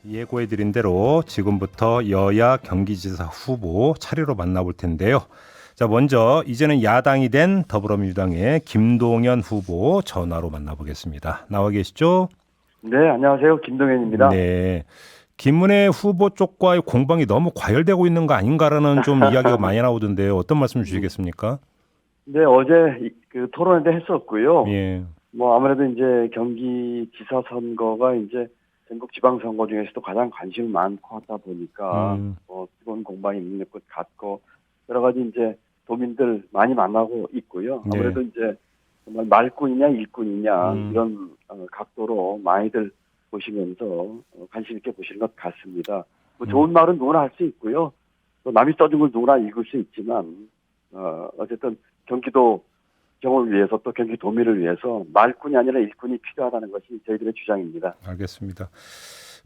예고해드린 대로 지금부터 여야 경기지사 후보 차례로 만나볼 텐데요. 자, 먼저 이제는 야당이 된 더불어민주당의 김동연 후보 전화로 만나보겠습니다. 나와 계시죠? 네, 안녕하세요. 김동현입니다. 네. 김문혜 후보 쪽과의 공방이 너무 과열되고 있는 거 아닌가라는 좀 이야기가 많이 나오던데요. 어떤 말씀 주시겠습니까? 네, 어제 그 토론회 때 했었고요. 예. 뭐 아무래도 이제 경기지사 선거가 이제 전국 지방선거 중에서도 가장 관심이 많고 하다 보니까 기본 공방이 있는 것 같고 여러 가지 이제 도민들 많이 만나고 있고요. 네. 아무래도 이제 정말 말꾼이냐 일꾼이냐 이런 각도로 많이들 보시면서 관심 있게 보시는 것 같습니다. 뭐 좋은 말은 누구나 할 수 있고요. 또 남이 써준 걸 누구나 읽을 수 있지만 어쨌든 경기도 경을 위해서 또 경기도민을 위해서 말꾼이 아니라 일꾼이 필요하다는 것이 저희들의 주장입니다. 알겠습니다.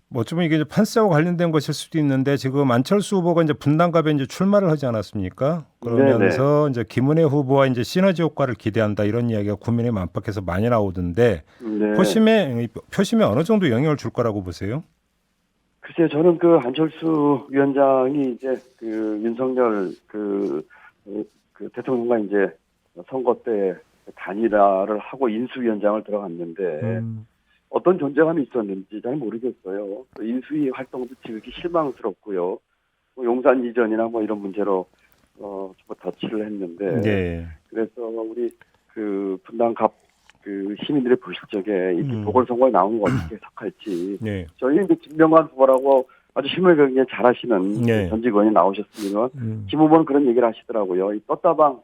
뭐 어쩌면 이게 판세와 관련된 것일 수도 있는데 지금 안철수 후보가 이제 분당갑에 이제 출마를 하지 않았습니까? 그러면서 이제 김은혜 후보와 이제 시너지 효과를 기대한다 이런 이야기가 국민의힘 안팎에서 많이 나오던데 네. 표심에 어느 정도 영향을 줄 거라고 보세요? 글쎄요, 저는 그 안철수 위원장이 이제 그 윤석열 그 대통령과 이제 선거 때 단일화를 하고 인수위원장을 들어갔는데 어떤 존재감이 있었는지 잘 모르겠어요. 또 인수위 활동도 지극히 실망스럽고요. 뭐 용산 이전이나 뭐 이런 문제로 좀 덧치를 했는데 네. 그래서 우리 그 분당갑 그 시민들이 보실 적에 이 보궐선거에 나온 거 어떻게 해석할지 네. 저희 이제 김명환 후보라고 아주 실무 경쟁 잘하시는 네. 전직 의원이 나오셨으면 김 후보는 그런 얘기를 하시더라고요. 이 떴다방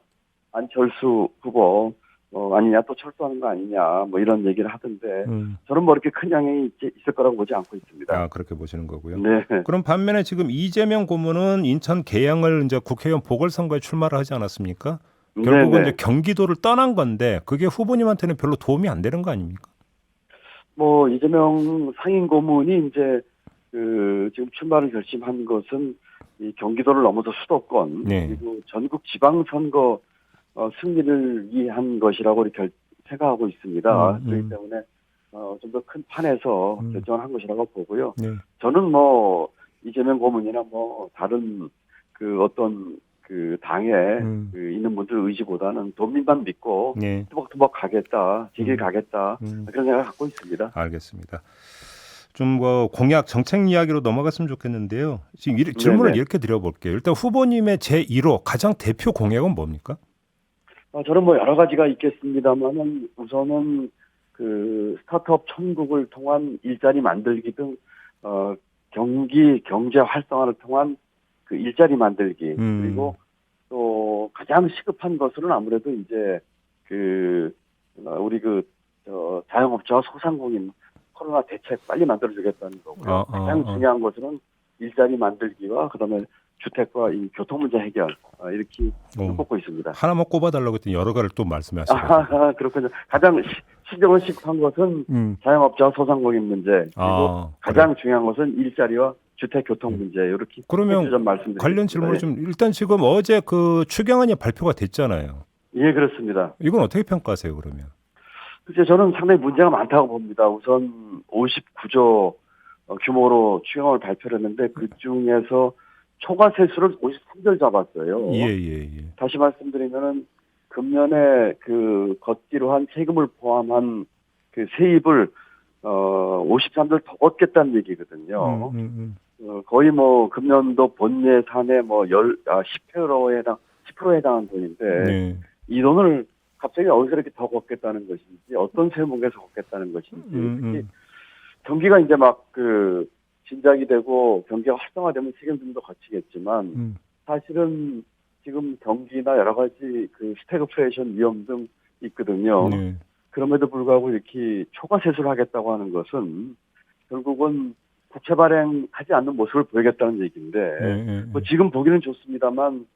안철수 후보 아니냐 또 철수하는 거 아니냐 뭐 이런 얘기를 하던데 저는 뭐 이렇게 큰 영향이 있을 거라고 보지 않고 있습니다. 아, 그렇게 보시는 거고요. 네. 그럼 반면에 지금 이재명 고문은 인천 계양을 이제 국회의원 보궐선거에 출마를 하지 않았습니까? 결국은 이제 경기도를 떠난 건데 그게 후보님한테는 별로 도움이 안 되는 거 아닙니까? 뭐 이재명 상임 고문이 이제 그 지금 출마를 결심한 것은 이 경기도를 넘어서 수도권 그리고 전국 지방선거 승리를 위한 것이라고 이렇게 생각하고 있습니다. 그렇기 때문에 좀 더 큰 판에서 결정을 한 것이라고 보고요. 네. 저는 뭐 이재명 고문이나 뭐 다른 그 어떤 그 당에 그 있는 분들 의지보다는 도민만 믿고 네. 투벅투벅 가겠다, 제길 가겠다 그런 생각을 갖고 있습니다. 알겠습니다. 좀 뭐 공약 정책 이야기로 넘어갔으면 좋겠는데요. 지금 질문을 이렇게 드려볼게요. 일단 후보님의 제1호 가장 대표 공약은 뭡니까? 저는 뭐 여러 가지가 있겠습니다만은 우선은 그 스타트업 천국을 통한 일자리 만들기 등 경제 활성화를 통한 그 일자리 만들기 그리고 또 가장 시급한 것은 아무래도 이제 그 우리 자영업자와 소상공인 코로나 대책 빨리 만들어주겠다는 거고요. 가장 중요한 것은 일자리 만들기와 그다음에 주택과 이 교통 문제 해결 이렇게 꼽고 있습니다. 하나만 꼽아달라고 했더니 여러 가지를 또 말씀하시고. 그렇군요. 가장 시정을 시급한 것은 자영업자와 소상공인 문제 그리고 가장 중요한 것은 일자리와 주택 교통 문제 이렇게 그러면 관련 질문을 좀 일단 지금 어제 그 추경안이 발표가 됐잖아요. 예, 그렇습니다. 이건 어떻게 평가하세요, 그러면? 글쎄 저는 상당히 문제가 많다고 봅니다. 우선 59조 규모로 추경을 발표를 했는데 그 중에서 초과 세수를 53절 잡았어요. 예. 다시 말씀드리면은 금년에 그 걷기로 한 세금을 포함한 그 세입을 53절 더 걷겠다는 얘기거든요. 거의 뭐 금년도 본 예산의 뭐 10%에 해당한 돈인데 이 돈을 갑자기 어디서 이렇게 더 걷겠다는 것인지 어떤 세목에서 걷겠다는 것인지 특히 경기가 이제 막 진작이 되고 경기가 활성화되면 책임도 거치겠지만 사실은 지금 경기나 여러 가지 그 스태그플레이션 위험 등 있거든요. 그럼에도 불구하고 이렇게 초과 세수를 하겠다고 하는 것은 결국은 국채 발행하지 않는 모습을 보이겠다는 얘기인데 뭐 지금 보기는 좋습니다만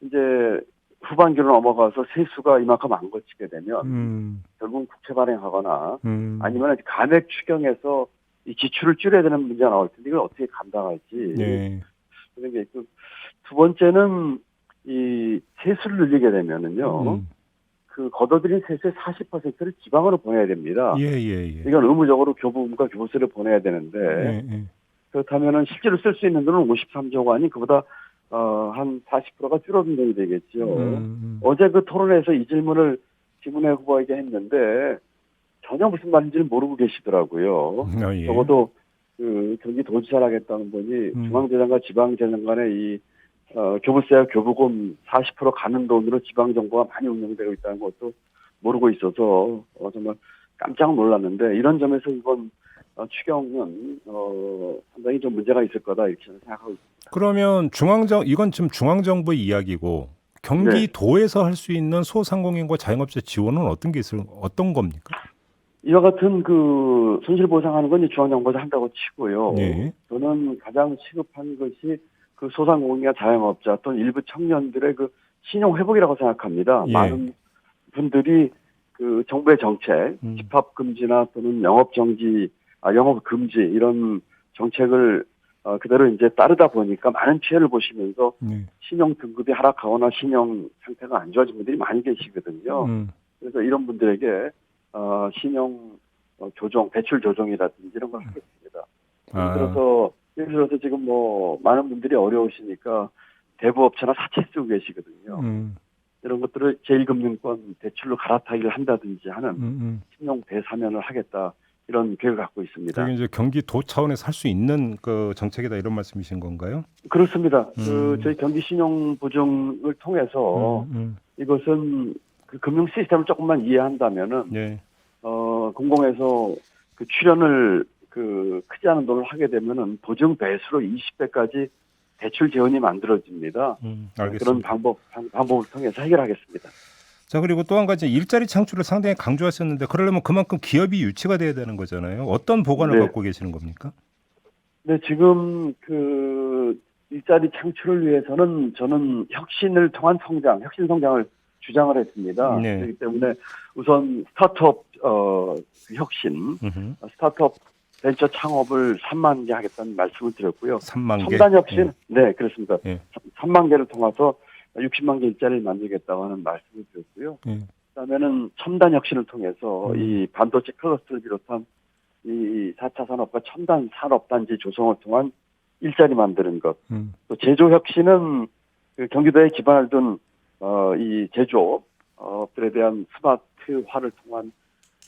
이제 후반기로 넘어가서 세수가 이만큼 안 거치게 되면 결국은 국채 발행하거나 아니면 감액 추경에서 이 지출을 줄여야 되는 문제가 나올 텐데 이걸 어떻게 감당할지 그런 게 있고 두 번째는 이 세수를 늘리게 되면은요 그 걷어들인 세수의 40%를 지방으로 보내야 됩니다. 예. 이건 의무적으로 교부금과 교부세를 보내야 되는데 그렇다면은 실제로 쓸 수 있는 돈은 53조가 아닌 그보다 한 40%가 줄어든 돈이 되겠죠. 어제 그 토론회에서 이 질문을 김은혜 후보에게 했는데 전혀 무슨 말인지를 모르고 계시더라고요. 예. 적어도 그 경기도지사를 하겠다는 분이 중앙재정과 지방재정 간의 이 교부세와 교부금 40% 가는 돈으로 지방정부가 많이 운영되고 있다는 것도 모르고 있어서 정말 깜짝 놀랐는데 이런 점에서 이번 추경은 상당히 좀 문제가 있을 거다 이렇게 저는 생각하고 있습니다. 그러면 이건 지금 중앙정부의 이야기고 경기도에서 할 수 있는 소상공인과 자영업자 지원은 어떤 겁니까? 이와 같은 그 손실 보상하는 건 중앙정부에서 한다고 치고요. 예. 저는 가장 시급한 것이 그 소상공인과 자영업자 또는 일부 청년들의 그 신용 회복이라고 생각합니다. 예. 많은 분들이 그 정부의 정책, 집합 금지나 또는 영업 금지 이런 정책을 그대로 이제 따르다 보니까 많은 피해를 보시면서 신용 등급이 하락하거나 신용 상태가 안 좋아진 분들이 많이 계시거든요. 그래서 이런 분들에게 신용 조정, 대출 조정이라든지 이런 걸 하겠습니다. 예를 들어서 지금 뭐 많은 분들이 어려우시니까 대부업체나 사채 쓰고 계시거든요. 이런 것들을 제1금융권 대출로 갈아타기를 한다든지 하는 신용 대사면을 하겠다 이런 계획을 갖고 있습니다. 그게 이제 경기도 차원에서 할 수 있는 그 정책이다 이런 말씀이신 건가요? 그렇습니다. 저희 경기신용보증을 통해서 이것은 그 금융 시스템을 조금만 이해한다면은 공공에서 그 출연을 그 크지 않은 돈을 하게 되면은 보증 배수로 20배까지 대출 재원이 만들어집니다. 그런 방법을 통해서 해결하겠습니다. 자, 그리고 또 한 가지 일자리 창출을 상당히 강조하셨는데 그러려면 그만큼 기업이 유치가 돼야 되는 거잖아요. 어떤 보관을 갖고 계시는 겁니까? 네, 지금 그 일자리 창출을 위해서는 저는 혁신을 통한 혁신 성장을 주장을 했습니다. 그렇기 때문에 우선 스타트업 혁신, 스타트업 벤처 창업을 3만 개 하겠다는 말씀을 드렸고요. 3만 개? 첨단 혁신, 네, 그렇습니다. 3만 개를 통해서 60만 개 일자리를 만들겠다고 하는 말씀을 드렸고요. 그다음에는 첨단 혁신을 통해서 이 반도체 클러스터를 비롯한 이 4차 산업과 첨단 산업단지 조성을 통한 일자리 만드는 것. 또 제조 혁신은 그 경기도에 기반을 둔 이 제조업들에 대한 스마트화를 통한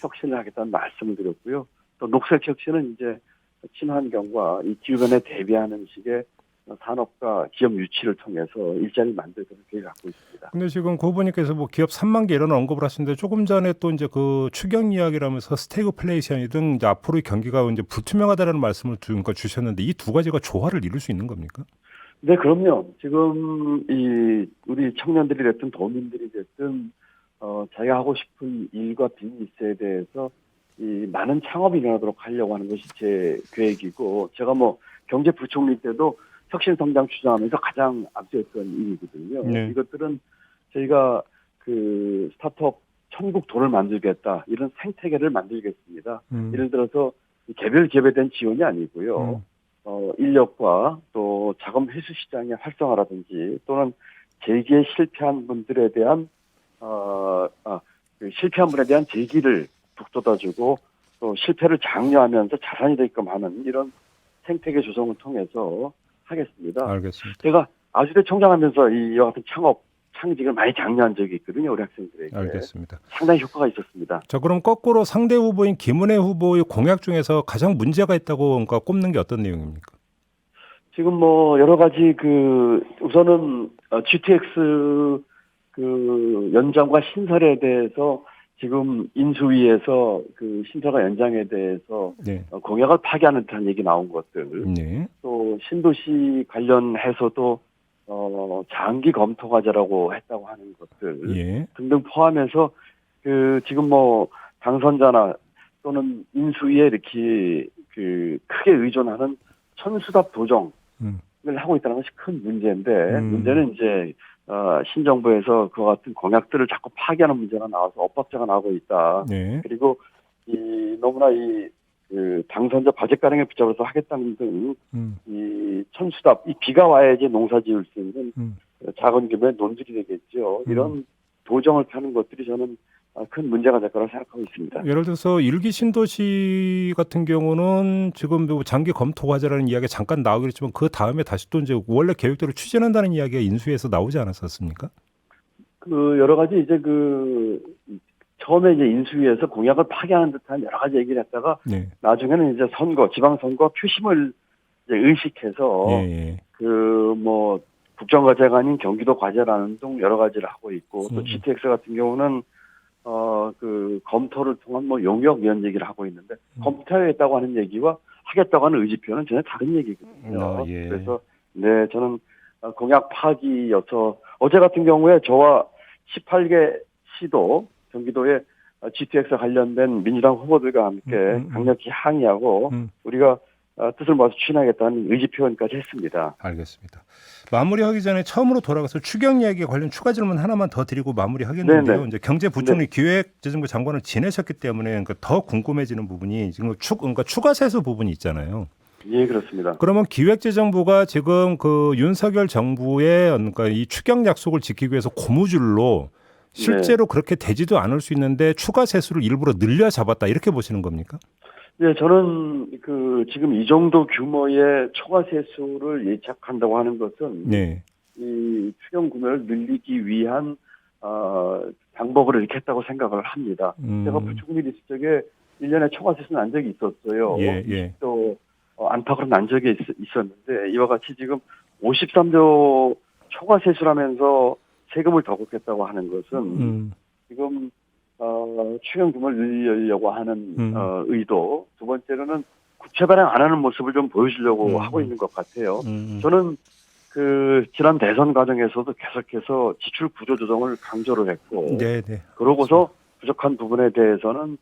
혁신을 하겠다는 말씀을 드렸고요. 또 녹색 혁신은 이제 친환경과 이 기후변에 대비하는 식의 산업과 기업 유치를 통해서 일자리를 만들도록 계획을 갖고 있습니다. 근데 지금 그 후보님께서 뭐 기업 3만 개 이런 언급을 하시는데 조금 전에 또 이제 그 추경 이야기라면서 스태그플레이션이든 이제 앞으로 경기가 이제 불투명하다라는 말씀을 주셨는데 이 두 가지가 조화를 이룰 수 있는 겁니까? 네, 그럼요. 지금 우리 청년들이 됐든 도민들이 됐든 자기가 하고 싶은 일과 비즈니스에 대해서 이 많은 창업이 일어나도록 하려고 하는 것이 제 계획이고 제가 뭐 경제부총리 때도 혁신성장 추진하면서 가장 앞서했던 일이거든요. 이것들은 저희가 그 스타트업 천국도를 만들겠다 이런 생태계를 만들겠습니다. 예를 들어서 개별 기업에 대한 지원이 아니고요. 인력과 또 자금 회수 시장의 활성화라든지 또는 재기에 실패한 분들에 대한 실패한 분에 대한 재기를 북돋아주고 또 실패를 장려하면서 자산이 되게끔 하는 이런 생태계 조성을 통해서 하겠습니다. 알겠습니다. 제가 아주대 총장하면서 이와 같은 창직을 많이 장려한 적이 있거든요. 우리 학생들에게. 알겠습니다. 상당히 효과가 있었습니다. 자, 그럼 거꾸로 상대 후보인 김은혜 후보의 공약 중에서 가장 문제가 있다고 그러니까 꼽는 게 어떤 내용입니까? 지금 뭐 여러 가지 우선은 GTX 그 연장과 신설에 대해서 지금 인수위에서 그 신설과 연장에 대해서 공약을 파기하는 듯한 얘기 나온 것들, 또 신도시 관련해서도 장기 검토 과제라고 했다고 하는 것들 등등 포함해서 그 지금 뭐 당선자나 또는 인수위에 이렇게 그 크게 의존하는 천수답 도정을 하고 있다는 것이 큰 문제인데 문제는 이제 신정부에서 그와 같은 공약들을 자꾸 파기하는 문제가 나와서 엇박자가 나오고 있다. 그리고 너무나 그 당선자 바jet 가능에 붙잡아서 하겠다는 등 이 천수답, 이 비가 와야지 농사 지을 수 있는 작은 규모의 논술이 되겠죠. 이런 도정을 펴는 것들이 저는 큰 문제가 될 거라고 생각하고 있습니다. 예를 들어서 일기 신도시 같은 경우는 지금 뭐 장기 검토 과제라는 이야기가 잠깐 나오긴 했지만 그 다음에 다시 또 이제 원래 계획대로 추진한다는 이야기가 인수위에서 나오지 않았었습니까? 그 여러 가지 이제 처음에 이제 인수위에서 공약을 파기하는 듯한 여러 가지 얘기를 했다가 네. 나중에는 이제 지방선거 표심을 이제 의식해서 예. 뭐 국정과제가 아닌 경기도 과제라는 등 여러 가지를 하고 있고 또 GTX 같은 경우는 검토를 통한 뭐 용역 이런 얘기를 하고 있는데 검토하겠다고 하는 얘기와 하겠다고 하는 의지표는 전혀 다른 얘기거든요. 예. 그래서 네 저는 공약 파기여서 어제 같은 경우에 저와 18개 시도 경기도에 GTX 관련된 민주당 후보들과 함께 강력히 항의하고 우리가 뜻을 모아서 추진하겠다는 의지표현까지 했습니다. 알겠습니다. 마무리하기 전에 처음으로 돌아가서 추경 이야기에 관련 추가 질문 하나만 더 드리고 마무리하겠는데요. 네네. 이제 경제부총리 기획재정부 장관을 지내셨기 때문에 그러니까 더 궁금해지는 부분이 지금 그러니까 추가 세수 부분이 있잖아요. 예, 그렇습니다. 그러면 기획재정부가 지금 그 윤석열 정부의 그러니까 이 추경 약속을 지키기 위해서 고무줄로 실제로 그렇게 되지도 않을 수 있는데 추가 세수를 일부러 늘려 잡았다 이렇게 보시는 겁니까? 네, 저는 지금 이 정도 규모의 초과 세수를 예측한다고 하는 것은 네. 이 추경 구매를 늘리기 위한 방법을 이렇게 했다고 생각을 합니다. 제가 부총리 있을 적에 1년에 초과 세수는 난 적이 있었어요. 예. 또 안팎으로 난 적이 있었는데 이와 같이 지금 53조 초과 세수라면서 세금을 더 걷겠다고 하는 것은 지금 추경 규모를 늘리려고 하는 의도, 두 번째로는 구체 발행 안 하는 모습을 좀 보여주려고 하고 있는 것 같아요. 저는 지난 대선 과정에서도 계속해서 지출 구조 조정을 강조를 했고, 그러고서 부족한 부분에 대해서는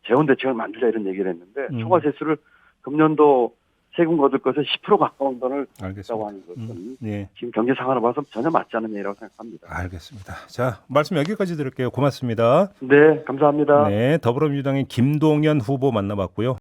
재원 대책을 만들자 이런 얘기를 했는데 초과 세수를 금년도 세금 거둘 것에 10% 가까운 돈을 했다고 하는 것은 지금 경제 상황을 봐서 전혀 맞지 않는 얘기라고 생각합니다. 알겠습니다. 자, 말씀 여기까지 드릴게요. 고맙습니다. 네, 감사합니다. 네, 더불어민주당의 김동연 후보 만나봤고요.